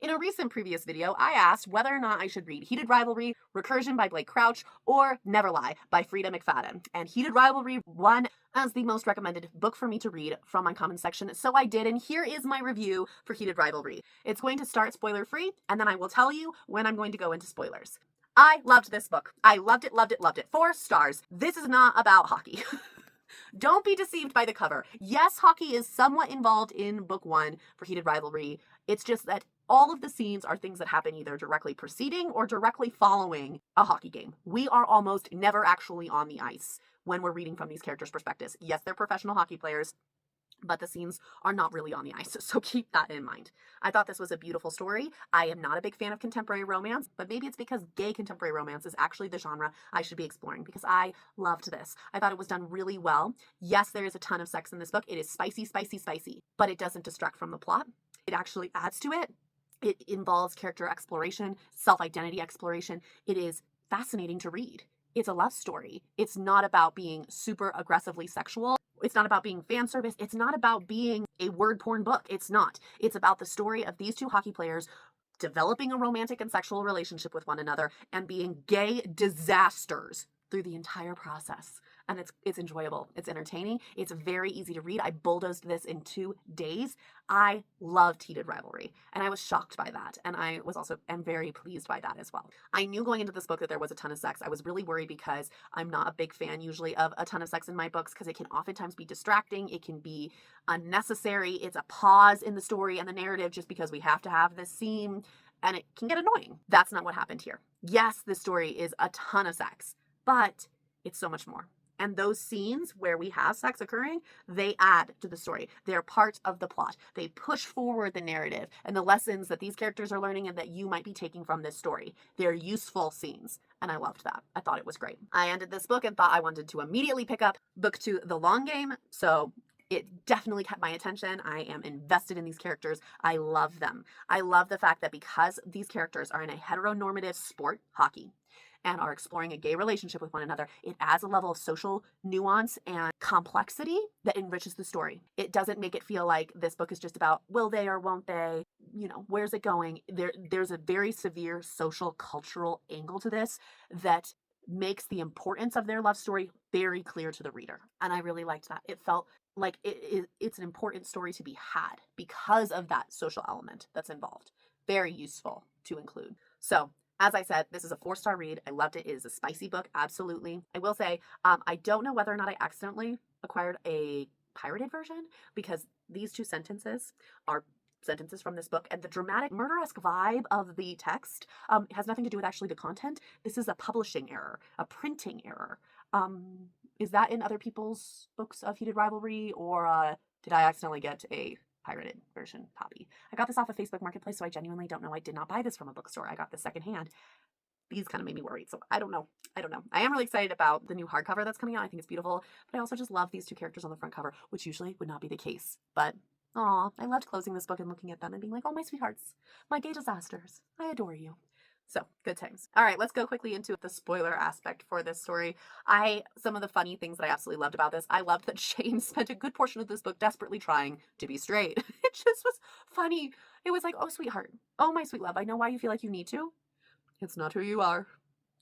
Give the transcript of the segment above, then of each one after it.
In a recent previous video, I asked whether or not I should read Heated Rivalry, Recursion by Blake Crouch, or Never Lie by Frida McFadden. And Heated Rivalry won as the most recommended book for me to read from my comments section, so I did, and here is my review for Heated Rivalry. It's going to start spoiler free, and then I will tell you when I'm going to go into spoilers. I loved this book. I loved it, loved it, loved it. 4 stars. This is not about hockey. Don't be deceived by the cover. Yes, hockey is somewhat involved in book 1 for Heated Rivalry. It's just that all of the scenes are things that happen either directly preceding or directly following a hockey game. We are almost never actually on the ice when we're reading from these characters' perspectives. Yes, they're professional hockey players, but the scenes are not really on the ice, so keep that in mind. I thought this was a beautiful story. I am not a big fan of contemporary romance, but maybe it's because gay contemporary romance is actually the genre I should be exploring, because I loved this. I thought it was done really well. Yes, there is a ton of sex in this book. It is spicy, spicy, spicy, but it doesn't distract from the plot. It actually adds to it. It involves character exploration, self-identity exploration. It is fascinating to read. It's a love story. It's not about being super aggressively sexual. It's not about being fan service. It's not about being a word porn book. It's not. It's about the story of these 2 hockey players developing a romantic and sexual relationship with one another and being gay disasters through the entire process. And it's enjoyable. It's entertaining. It's very easy to read. I bulldozed this in 2 days. I loved Heated Rivalry, and I was shocked by that. And I was also am very pleased by that as well. I knew going into this book that there was a ton of sex. I was really worried because I'm not a big fan usually of a ton of sex in my books because it can oftentimes be distracting. It can be unnecessary. It's a pause in the story and the narrative just because we have to have this scene, and it can get annoying. That's not what happened here. Yes, this story is a ton of sex, but it's so much more. And those scenes where we have sex occurring, they add to the story. They're part of the plot. They push forward the narrative and the lessons that these characters are learning and that you might be taking from this story. They're useful scenes, and I loved that. I thought it was great. I ended this book and thought I wanted to immediately pick up book 2, The Long Game, so it definitely kept my attention. I am invested in these characters. I love them. I love the fact that because these characters are in a heteronormative sport, hockey, and are exploring a gay relationship with one another, it adds a level of social nuance and complexity that enriches the story. It doesn't make it feel like this book is just about will they or won't they, where's it going? There's a very severe social cultural angle to this that makes the importance of their love story very clear to the reader. And I really liked that. It felt like it's an important story to be had because of that social element that's involved. Very useful to include. So, as I said, this is a 4-star read. I loved it. It is a spicy book, absolutely. I will say, I don't know whether or not I accidentally acquired a pirated version because these 2 sentences are sentences from this book, and the dramatic murderesque vibe of the text has nothing to do with actually the content. This is a publishing error, a printing error. Is that in other people's books of Heated Rivalry, or did I accidentally get a pirated version copy? I got this off of Facebook Marketplace, so I genuinely don't know. I did not buy this from a bookstore. I got this secondhand. These kind of made me worried, so I don't know. I am really excited about the new hardcover that's coming out. I think it's beautiful, but I also just love these 2 characters on the front cover, which usually would not be the case. But aw, I loved closing this book and looking at them and being like, oh, my sweethearts, my gay disasters, I adore you. So, good times. All right, let's go quickly into the spoiler aspect for this story. Some of the funny things that I absolutely loved about this, I loved that Shane spent a good portion of this book desperately trying to be straight. It just was funny. It was like, oh, sweetheart. Oh, my sweet love. I know why you feel like you need to. It's not who you are.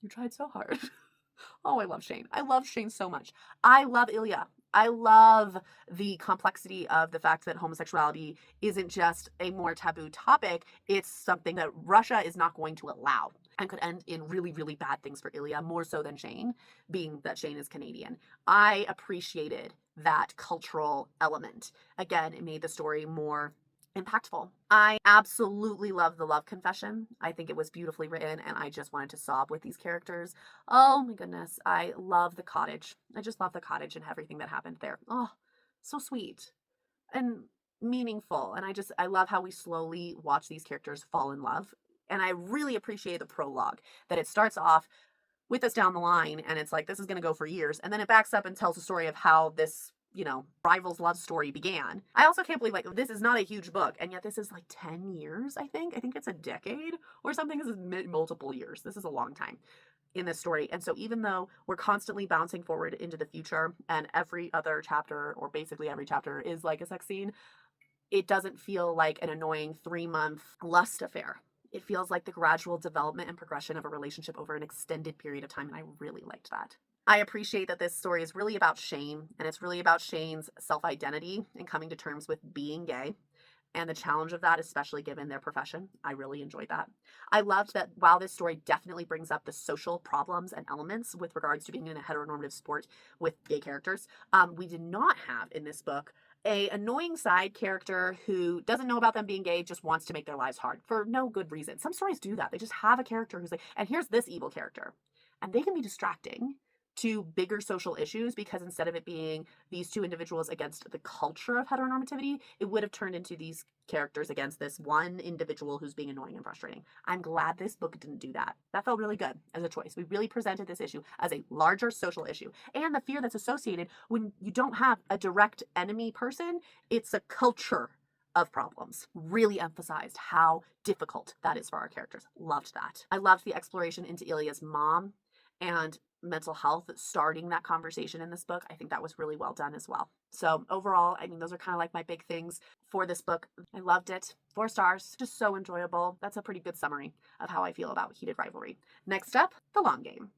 You tried so hard. Oh, I love Shane. I love Shane so much. I love Ilya. I love the complexity of the fact that homosexuality isn't just a more taboo topic. It's something that Russia is not going to allow and could end in really, really bad things for Ilya, more so than Shane, being that Shane is Canadian. I appreciated that cultural element. Again, it made the story more impactful. I absolutely love the love confession. I think it was beautifully written, and I just wanted to sob with these characters. Oh my goodness. I love the cottage. I just love the cottage and everything that happened there. Oh, so sweet and meaningful. And I love how we slowly watch these characters fall in love. And I really appreciate the prologue, that it starts off with us down the line, and it's like, this is going to go for years. And then it backs up and tells the story of how this rivals love story began. I also can't believe, this is not a huge book, and yet this is 10 years, I think. I think it's a decade or something. This is multiple years. This is a long time in this story. And so even though we're constantly bouncing forward into the future and every other chapter, or basically every chapter, is like a sex scene, it doesn't feel like an annoying 3-month lust affair. It feels like the gradual development and progression of a relationship over an extended period of time, and I really liked that. I appreciate that this story is really about shame, and it's really about Shane's self-identity and coming to terms with being gay and the challenge of that, especially given their profession. I really enjoyed that. I loved that while this story definitely brings up the social problems and elements with regards to being in a heteronormative sport with gay characters, we did not have in this book a annoying side character who doesn't know about them being gay, just wants to make their lives hard for no good reason. Some stories do that. They just have a character who's like, and here's this evil character. And they can be distracting to bigger social issues because instead of it being these two individuals against the culture of heteronormativity, it would have turned into these characters against this one individual who's being annoying and frustrating. I'm glad this book didn't do that. That felt really good as a choice. We really presented this issue as a larger social issue, and the fear that's associated when you don't have a direct enemy person, it's a culture of problems. Really emphasized how difficult that is for our characters. Loved that. I loved the exploration into Ilya's mom and mental health, starting that conversation in this book. I think that was really well done as well. So overall, I mean, those are kind of like my big things for this book. I loved it. 4 stars, just so enjoyable. That's a pretty good summary of how I feel about Heated Rivalry. Next up, The Long Game.